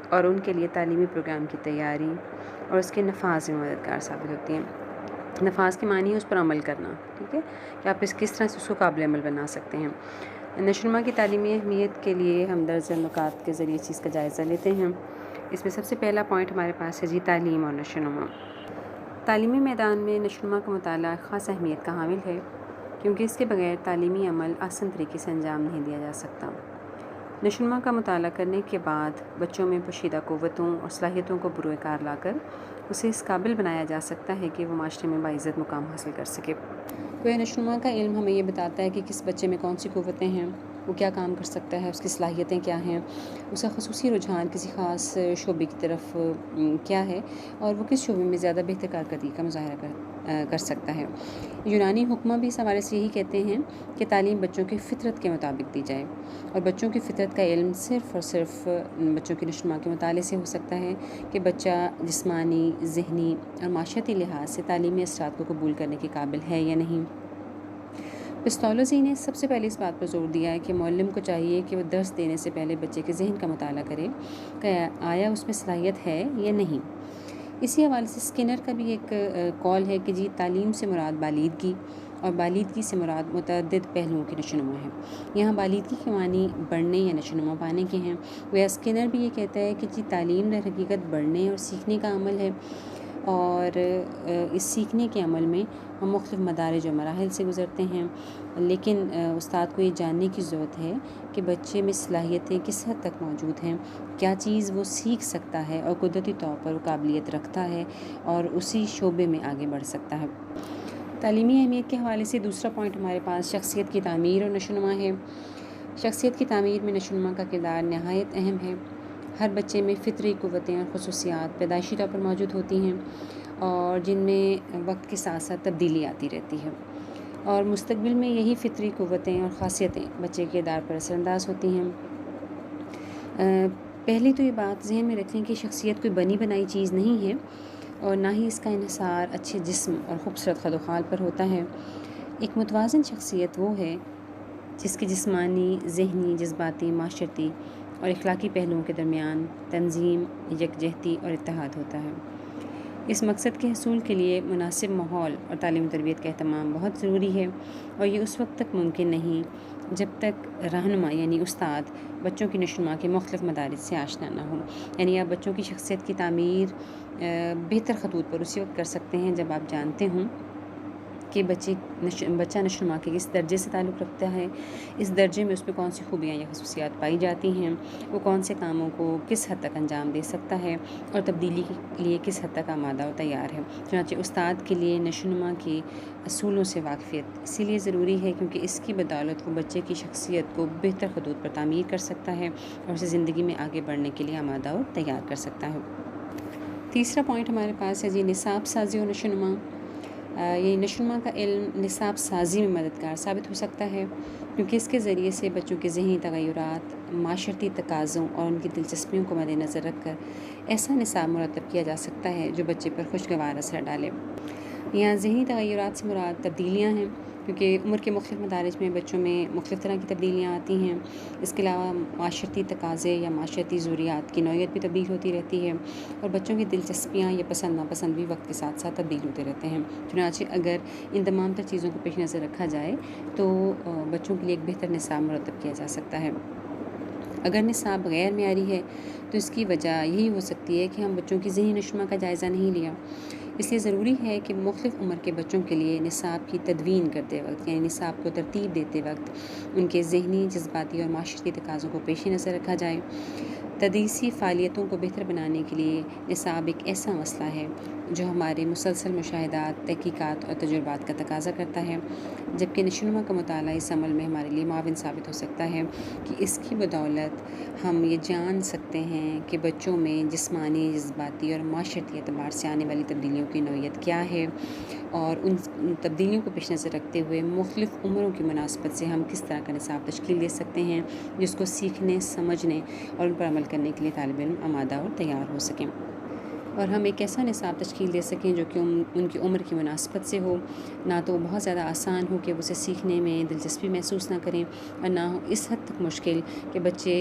اور ان کے لیے تعلیمی پروگرام کی تیاری اور اس کے نفاذ میں مددگار ثابت ہوتی ہیں۔ نفاذ کے معنی ہے اس پر عمل کرنا، ٹھیک ہے، کہ آپ کس طرح سے اس کو قابل عمل بنا سکتے ہیں۔ نشوونما کی تعلیمی اہمیت کے لیے ہم درج نکات کے ذریعے اس چیز کا جائزہ لیتے ہیں۔ اس میں سب سے پہلا پوائنٹ ہمارے پاس ہے جی تعلیم اور نشوونما۔ تعلیمی میدان میں نشوونما کا مطالعہ خاص اہمیت کا حامل ہے، کیونکہ اس کے بغیر تعلیمی عمل آسان طریقے سے انجام نہیں دیا جا سکتا۔ نشوونما کا مطالعہ کرنے کے بعد بچوں میں پوشیدہ قوتوں اور صلاحیتوں کو بروئے کار لا کر اسے اس قابل بنایا جا سکتا ہے کہ وہ معاشرے میں باعزت مقام حاصل کر سکے۔ کوئی نشوونما کا علم ہمیں یہ بتاتا ہے کہ کس بچے میں کون سی قوتیں ہیں، وہ کیا کام کر سکتا ہے، اس کی صلاحیتیں کیا ہیں، اس کا خصوصی رجحان کسی خاص شعبے کی طرف کیا ہے اور وہ کس شعبے میں زیادہ بہتر کارکردگی کا مظاہرہ کر سکتا ہے۔ یونانی حکمہ بھی اس حوالے سے یہی کہتے ہیں کہ تعلیم بچوں کی فطرت کے مطابق دی جائے اور بچوں کی فطرت کا علم صرف اور صرف بچوں کی نشوونما کے مطالعے سے ہو سکتا ہے کہ بچہ جسمانی، ذہنی اور معاشرتی لحاظ سے تعلیمی اثرات کو قبول کرنے کے قابل ہے یا نہیں۔ پستولوزی نے سب سے پہلے اس بات پر زور دیا ہے کہ معلم کو چاہیے کہ وہ درس دینے سے پہلے بچے کے ذہن کا مطالعہ کرے کہ آیا اس میں صلاحیت ہے یا نہیں۔ اسی حوالے سے اسکنر کا بھی ایک قول ہے کہ جی تعلیم سے مراد بالیدگی اور بالیدگی سے مراد متعدد پہلوؤں کی نشوونما ہے۔ یہاں بالیدگی کے معنی بڑھنے یا نشوونما پانے کے ہیں، وہ اسکنر بھی یہ کہتا ہے کہ جی تعلیم در حقیقت بڑھنے اور سیکھنے کا عمل ہے، اور اس سیکھنے کے عمل میں ہم مختلف مدارج و مراحل سے گزرتے ہیں، لیکن استاد کو یہ جاننے کی ضرورت ہے کہ بچے میں صلاحیتیں کس حد تک موجود ہیں، کیا چیز وہ سیکھ سکتا ہے اور قدرتی طور پر وہ قابلیت رکھتا ہے اور اسی شعبے میں آگے بڑھ سکتا ہے۔ تعلیمی اہمیت کے حوالے سے دوسرا پوائنٹ ہمارے پاس شخصیت کی تعمیر اور نشوونما ہے۔ شخصیت کی تعمیر میں نشوونما کا کردار نہایت اہم ہے۔ ہر بچے میں فطری قوتیں اور خصوصیات پیدائشی طور پر موجود ہوتی ہیں، اور جن میں وقت کے ساتھ ساتھ تبدیلی آتی رہتی ہے، اور مستقبل میں یہی فطری قوتیں اور خاصیتیں بچے کے کردار پر اثر انداز ہوتی ہیں۔ پہلے تو یہ بات ذہن میں رکھیں کہ شخصیت کوئی بنی بنائی چیز نہیں ہے، اور نہ ہی اس کا انحصار اچھے جسم اور خوبصورت خد و خال پر ہوتا ہے۔ ایک متوازن شخصیت وہ ہے جس کے جسمانی، ذہنی، جذباتی، معاشرتی اور اخلاقی پہلوؤں کے درمیان تنظیم، یکجہتی اور اتحاد ہوتا ہے۔ اس مقصد کے حصول کے لیے مناسب ماحول اور تعلیم و تربیت کا اہتمام بہت ضروری ہے، اور یہ اس وقت تک ممکن نہیں جب تک رہنما یعنی استاد بچوں کی نشوونما کے مختلف مدارج سے آشنا نہ ہو۔ یعنی آپ بچوں کی شخصیت کی تعمیر بہتر خطوط پر اسی وقت کر سکتے ہیں جب آپ جانتے ہوں کہ بچہ نشوونما کے کس درجے سے تعلق رکھتا ہے، اس درجے میں اس میں کون سی خوبیاں یا خصوصیات پائی جاتی ہیں، وہ کون سے کاموں کو کس حد تک انجام دے سکتا ہے، اور تبدیلی کے لیے کس حد تک آمادہ اور تیار ہے۔ چنانچہ استاد کے لیے نشوونما کے اصولوں سے واقفیت اسی لیے ضروری ہے کیونکہ اس کی بدولت وہ بچے کی شخصیت کو بہتر خطوط پر تعمیر کر سکتا ہے اور اسے زندگی میں آگے بڑھنے کے لیے آمادہ اور تیار کر سکتا ہے۔ تیسرا پوائنٹ ہمارے پاس ہے جی نصاب سازی اور نشوونما۔ یہ نشوونما کا علم نصاب سازی میں مددگار ثابت ہو سکتا ہے، کیونکہ اس کے ذریعے سے بچوں کے ذہنی تغیرات، معاشرتی تقاضوں اور ان کی دلچسپیوں کو مد نظر رکھ کر ایسا نصاب مرتب کیا جا سکتا ہے جو بچے پر خوشگوار اثر ڈالے۔ یہاں ذہنی تغیرات سے مراد تبدیلیاں ہیں، کیونکہ عمر کے مختلف مدارج میں بچوں میں مختلف طرح کی تبدیلیاں آتی ہیں۔ اس کے علاوہ معاشرتی تقاضے یا معاشرتی ضروریات کی نوعیت بھی تبدیل ہوتی رہتی ہے، اور بچوں کی دلچسپیاں یا پسند ناپسند بھی وقت کے ساتھ ساتھ تبدیل ہوتے رہتے ہیں۔ چنانچہ اگر ان تمام تر چیزوں کو پیش نظر رکھا جائے تو بچوں کے لیے ایک بہتر نصاب مرتب کیا جا سکتا ہے۔ اگر نصاب غیر معیاری ہے تو اس کی وجہ یہی ہو سکتی ہے کہ ہم بچوں کی ذہنی نشوونما کا جائزہ نہیں لیا۔ اس لیے ضروری ہے کہ مختلف عمر کے بچوں کے لیے نصاب کی تدوین کرتے وقت یعنی نصاب کو ترتیب دیتے وقت ان کے ذہنی، جذباتی اور معاشرتی تقاضوں کو پیش نظر رکھا جائے۔ تدریسی فعالیتوں کو بہتر بنانے کے لیے نصاب ایک ایسا مسئلہ ہے جو ہمارے مسلسل مشاہدات، تحقیقات اور تجربات کا تقاضا کرتا ہے، جبکہ نشوونما کا مطالعہ اس عمل میں ہمارے لیے معاون ثابت ہو سکتا ہے کہ اس کی بدولت ہم یہ جان سکتے ہیں کہ بچوں میں جسمانی، جذباتی اور معاشرتی اعتبار سے آنے والی تبدیلیوں کی نوعیت کیا ہے، اور ان تبدیلیوں کو پیش نظر رکھتے ہوئے مختلف عمروں کی مناسبت سے ہم کس طرح کا نصاب تشکیل دے سکتے ہیں جس کو سیکھنے، سمجھنے اور ان پر عمل کرنے کے لیے طالب علم آمادہ اور تیار ہو سکیں، اور ہم ایک ایسا نصاب تشکیل دے سکیں جو کہ ان کی عمر کی مناسبت سے ہو، نہ تو بہت زیادہ آسان ہو کہ وہ اسے سیکھنے میں دلچسپی محسوس نہ کریں، اور نہ ہو اس حد تک مشکل کہ بچے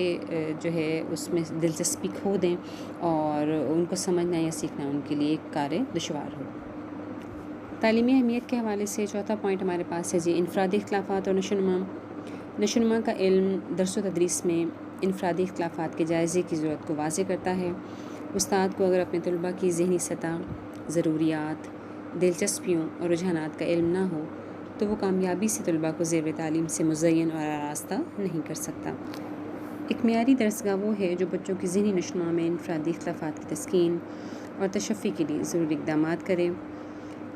جو ہے اس میں دلچسپی کھو دیں اور ان کو سمجھنا یا سیکھنا ان کے لیے ایک کار دشوار ہو۔ تعلیمی اہمیت کے حوالے سے چوتھا پوائنٹ ہمارے پاس ہے جی انفرادی اختلافات اور نشوونما۔ نشوونما کا علم درس و تدریس میں انفرادی اختلافات کے جائزے کی ضرورت کو واضح کرتا ہے۔ استاد کو اگر اپنے طلباء کی ذہنی سطح، ضروریات، دلچسپیوں اور رجحانات کا علم نہ ہو تو وہ کامیابی سے طلباء کو زیور تعلیم سے مزین اور آراستہ نہیں کر سکتا۔ ایک معیاری درسگاہ وہ ہے جو بچوں کی ذہنی نشوونما میں انفرادی اختلافات کی تسکین اور تشفی کے لیے ضروری اقدامات کرے۔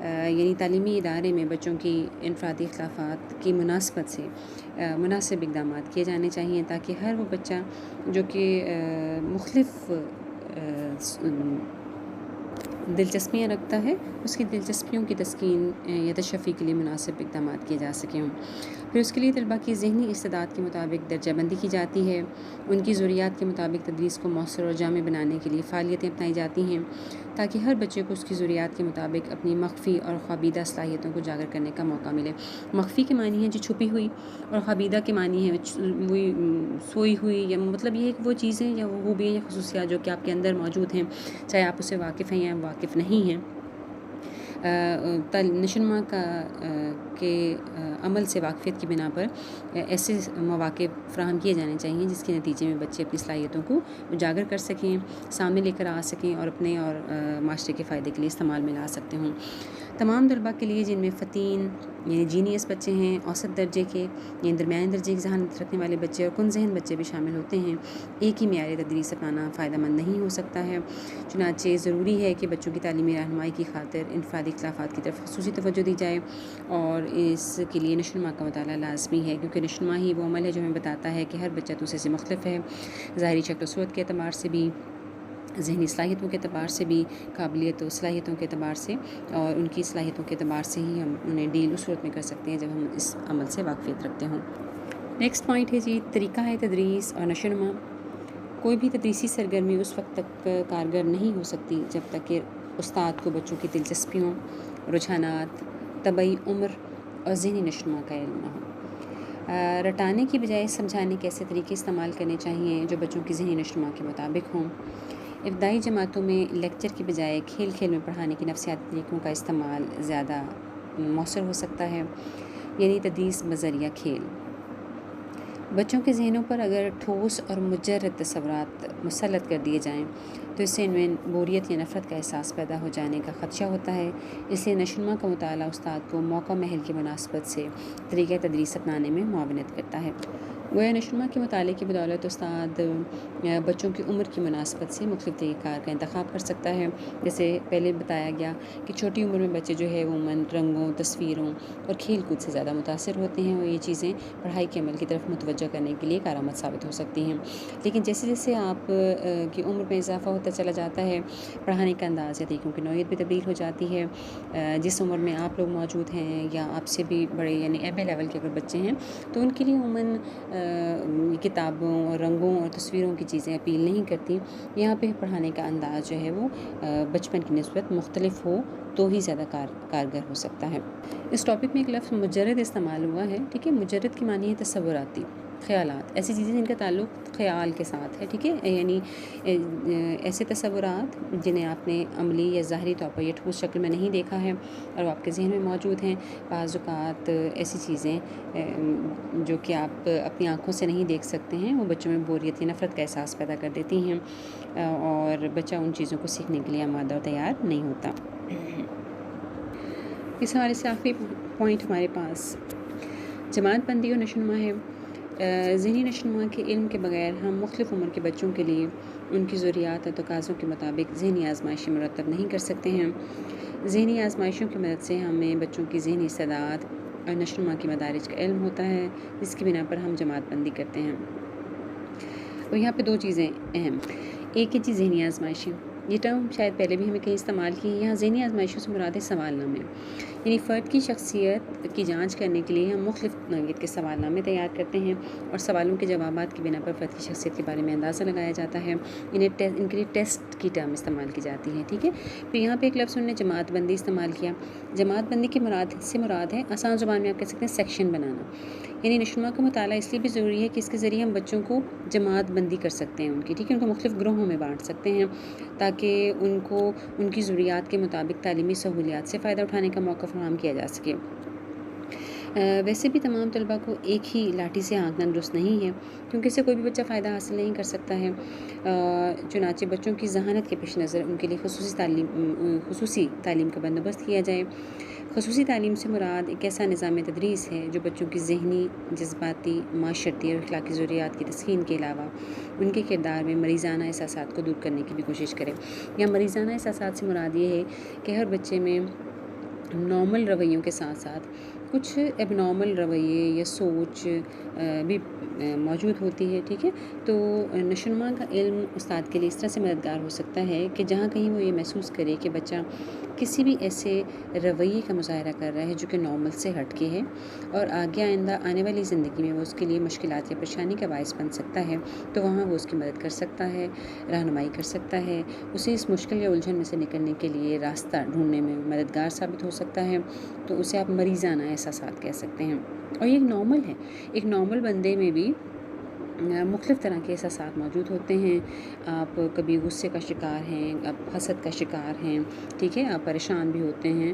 یعنی تعلیمی ادارے میں بچوں کی انفرادی اختلافات کی مناسبت سے مناسب اقدامات کیے جانے چاہئیں تاکہ ہر وہ بچہ جو کہ مختلف دلچسپیاں رکھتا ہے اس کی دلچسپیوں کی تسکین یا تشفی کے لیے مناسب اقدامات کیے جا سکیں ہوں۔ پھر اس کے لیے طلباء کی ذہنی استعداد کے مطابق درجہ بندی کی جاتی ہے، ان کی ضروریات کے مطابق تدریس کو مؤثر اور جامع بنانے کے لیے فعالیتیں اپنائی جاتی ہیں تاکہ ہر بچے کو اس کی ضروریات کے مطابق اپنی مخفی اور خوابیدہ صلاحیتوں کو اجاگر کرنے کا موقع ملے۔ مخفی کے معنی ہے جو چھپی ہوئی، اور خوابیدہ کے معنی ہے وہی سوئی ہوئی، یا مطلب یہ ہے کہ وہ چیزیں یا وہ خوبیاں یا خصوصیات جو کہ آپ کے اندر موجود ہیں، چاہے آپ اسے واقف ہیں ہیں، واقف نہیں ہیں، نشوونما کے عمل سے واقفیت کی بنا پر ایسے مواقع فراہم کیے جانے چاہئیں جس کے نتیجے میں بچے اپنی صلاحیتوں کو اجاگر کر سکیں، سامنے لے کر آ سکیں اور اپنے اور معاشرے کے فائدے کے لیے استعمال میں لا سکتے ہوں۔ تمام طلباء کے لیے جن میں فتین یعنی جینیس بچے ہیں، اوسط درجے کے یعنی درمیانے درجے کی ذہانت رکھنے والے بچے اور کن ذہن بچے بھی شامل ہوتے ہیں، ایک ہی معیار تدریس اپنانا فائدہ مند نہیں ہو سکتا ہے۔ چنانچہ ضروری ہے کہ بچوں کی تعلیمی رہنمائی کی خاطر انفرادی اختلافات کی طرف خصوصی توجہ دی جائے، اور اس کے لیے نشوونما کا مطالعہ لازمی ہے، کیونکہ نشوونما ہی وہ عمل ہے جو ہمیں بتاتا ہے کہ ہر بچہ دوسرے سے مختلف ہے، ظاہری شکل و صورت کے اعتبار سے بھی، ذہنی صلاحیتوں کے اعتبار سے بھی، قابلیت و صلاحیتوں کے اعتبار سے، اور ان کی صلاحیتوں کے اعتبار سے ہی ہم انہیں ڈیل اس صورت میں کر سکتے ہیں جب ہم اس عمل سے واقفیت رکھتے ہوں۔ نیکسٹ پوائنٹ ہے جی طریقہ ہے تدریس اور نشوونما۔ کوئی بھی تدریسی سرگرمی اس وقت تک کارگر نہیں ہو سکتی جب تک کہ استاد کو بچوں کی دلچسپیوں، رجحانات، طبعی عمر اور ذہنی نشوونما کا علم نہ ہو۔ رٹانے کی بجائے سمجھانے کے ایسے طریقے استعمال کرنے چاہیے جو بچوں کی ذہنی نشوونما کے مطابق ہوں۔ ابتدائی جماعتوں میں لیکچر کی بجائے کھیل کھیل میں پڑھانے کے نفسیاتی طریقوں کا استعمال زیادہ مؤثر ہو سکتا ہے، یعنی تدریس بذریعہ کھیل۔ بچوں کے ذہنوں پر اگر ٹھوس اور مجرد تصورات مسلط کر دیے جائیں تو اس سے ان میں بوریت یا نفرت کا احساس پیدا ہو جانے کا خدشہ ہوتا ہے، اس لیے نشوونما کا مطالعہ استاد کو موقع محل کی مناسبت سے طریقہ تدریس اپنانے میں معاونت کرتا ہے۔ گویا نشوونما کے مطالعے کی بدولت استاد بچوں کی عمر کی مناسبت سے مختلف طریقہ کار کا انتخاب کر سکتا ہے، جیسے پہلے بتایا گیا کہ چھوٹی عمر میں بچے جو ہے عموماً رنگوں، تصویروں اور کھیل کود سے زیادہ متاثر ہوتے ہیں، اور یہ چیزیں پڑھائی کے عمل کی طرف متوجہ کرنے کے لیے کارآمد ثابت ہو سکتی ہیں۔ لیکن جیسے جیسے آپ کی عمر میں اضافہ ہوتا چلا جاتا ہے، پڑھانے کا انداز یا طریقوں کی نوعیت بھی تبدیل ہو جاتی ہے۔ جس عمر میں آپ لوگ موجود ہیں یا آپ سے بھی بڑے یعنی ایم اے لیول کے اگر بچے ہیں تو ان کے لیے عموماً کتابوں اور رنگوں اور تصویروں کی چیزیں اپیل نہیں کرتی۔ یہاں پہ پڑھانے کا انداز جو ہے وہ بچپن کی نسبت مختلف ہو تو ہی زیادہ کارگر ہو سکتا ہے۔ اس ٹاپک میں ایک لفظ مجرد استعمال ہوا ہے، ٹھیک ہے۔ مجرد کی معنی ہے تصوراتی، خیالات، ایسی چیزیں جن کا تعلق خیال کے ساتھ ہے، ٹھیک ہے، یعنی ایسے تصورات جنہیں آپ نے عملی یا ظاہری طور پر یا ٹھوس شکل میں نہیں دیکھا ہے اور وہ آپ کے ذہن میں موجود ہیں۔ بعض اوقات ایسی چیزیں جو کہ آپ اپنی آنکھوں سے نہیں دیکھ سکتے ہیں وہ بچوں میں بوریت یا نفرت کا احساس پیدا کر دیتی ہیں، اور بچہ ان چیزوں کو سیکھنے کے لیے آمادہ اور تیار نہیں ہوتا۔ اس حوالے سے آخری پوائنٹ ہمارے پاس جماعت بندی اور نشوونما ہے۔ ذہنی نشوونما کے علم کے بغیر ہم مختلف عمر کے بچوں کے لیے ان کی ضروریات اور تقاضوں کے مطابق ذہنی آزمائشیں مرتب نہیں کر سکتے ہیں۔ ذہنی آزمائشوں کی مدد سے ہمیں بچوں کی ذہنی استعداد اور نشوونما کی مدارج کا علم ہوتا ہے، جس کی بنا پر ہم جماعت بندی کرتے ہیں۔ اور یہاں پہ دو چیزیں اہم، ایک ہے جی ذہنی آزمائشیں، یہ ٹرم شاید پہلے بھی ہمیں کہیں استعمال کی ہے۔ یہاں ذہنی آزمائشوں سے مراد ہے سوال نامے، یعنی فرد کی شخصیت کی جانچ کرنے کے لیے ہم مختلف نوعیت کے سوال نامے تیار کرتے ہیں، اور سوالوں کے جوابات کی بنا پر فرد کی شخصیت کے بارے میں اندازہ لگایا جاتا ہے۔ ان کے لیے ٹیسٹ کی ٹرم استعمال کی جاتی ہے، ٹھیک ہے۔ پھر یہاں پہ ایک لفظ انہوں نے جماعت بندی استعمال کیا۔ جماعت بندی کی مراد ہے آسان زبان میں آپ کہہ سکتے ہیں سیکشن بنانا، یعنی نشوونما کا مطالعہ اس لیے بھی ضروری ہے کہ اس کے ذریعے ہم بچوں کو جماعت بندی کر سکتے ہیں ان کی، ٹھیک ہے، ان کو مختلف گروہوں میں بانٹ سکتے ہیں تاکہ ان کو ان کی ضروریات کے مطابق تعلیمی سہولیات سے فائدہ اٹھانے کا موقع فراہم کیا جا سکے۔ ویسے بھی تمام طلباء کو ایک ہی لاٹھی سے ہانکنا درست نہیں ہے، کیونکہ اس سے کوئی بھی بچہ فائدہ حاصل نہیں کر سکتا ہے۔ چنانچہ بچوں کی ذہانت کے پیش نظر ان کے لیے خصوصی تعلیم کا بندوبست کیا جائے۔ خصوصی تعلیم سے مراد ایک ایسا نظام تدریس ہے جو بچوں کی ذہنی، جذباتی، معاشرتی اور اخلاقی ضروریات کی تسکین کے علاوہ ان کے کردار میں مریضانہ احساسات کو دور کرنے کی بھی کوشش کرے۔ یا مریضانہ احساسات سے مراد یہ ہے کہ ہر بچے میں نارمل رویوں کے ساتھ ساتھ کچھ ایب نارمل رویے یا سوچ بھی موجود ہوتی ہے، ٹھیک ہے۔ تو نشوونما کا علم استاد کے لیے اس طرح سے مددگار ہو سکتا ہے کہ جہاں کہیں وہ یہ محسوس کرے کہ بچہ کسی بھی ایسے رویے کا مظاہرہ کر رہا ہے جو کہ نارمل سے ہٹ کے ہے اور آگے آئندہ آنے والی زندگی میں وہ اس کے لیے مشکلات یا پریشانی کا باعث بن سکتا ہے، تو وہاں وہ اس کی مدد کر سکتا ہے، رہنمائی کر سکتا ہے، اسے اس مشکل یا الجھن میں سے نکلنے کے لیے راستہ ڈھونڈنے میں مددگار ثابت ہو سکتا ہے۔ تو اسے آپ مریضانہ احساسات کہہ سکتے ہیں، اور یہ ایک نارمل ہے۔ ایک نارمل بندے میں بھی مختلف طرح کے احساسات موجود ہوتے ہیں. آپ کبھی غصے کا شکار ہیں، آپ حسد کا شکار ہیں، ٹھیک ہے، آپ پریشان بھی ہوتے ہیں،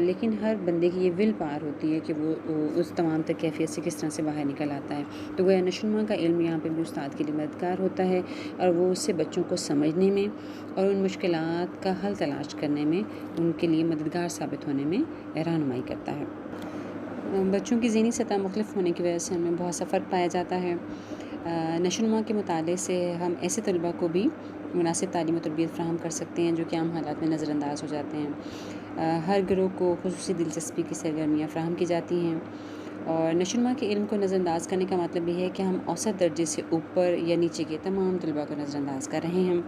لیکن ہر بندے کی یہ ول پار ہوتی ہے کہ وہ اس تمام تر کیفیت سے کس طرح سے باہر نکل آتا ہے. تو گویا نشوونما کا علم یہاں پہ بھی استاد کے لیے مددگار ہوتا ہے، اور وہ اس سے بچوں کو سمجھنے میں اور ان مشکلات کا حل تلاش کرنے میں ان کے لیے مددگار ثابت ہونے میں رہنمائی کرتا ہے. بچوں کی ذہنی سطح مختلف ہونے کی وجہ سے ہمیں بہت سا فرق پایا جاتا ہے. نشوونما کے مطالعے سے ہم ایسے طلباء کو بھی مناسب تعلیم و تربیت فراہم کر سکتے ہیں جو کہ عام حالات میں نظر انداز ہو جاتے ہیں. ہر گروہ کو خصوصی دلچسپی کی سرگرمیاں فراہم کی جاتی ہیں، اور نشوونما کے علم کو نظر انداز کرنے کا مطلب یہ ہے کہ ہم اوسط درجے سے اوپر یا نیچے کے تمام طلباء کو نظر انداز کر رہے ہیں.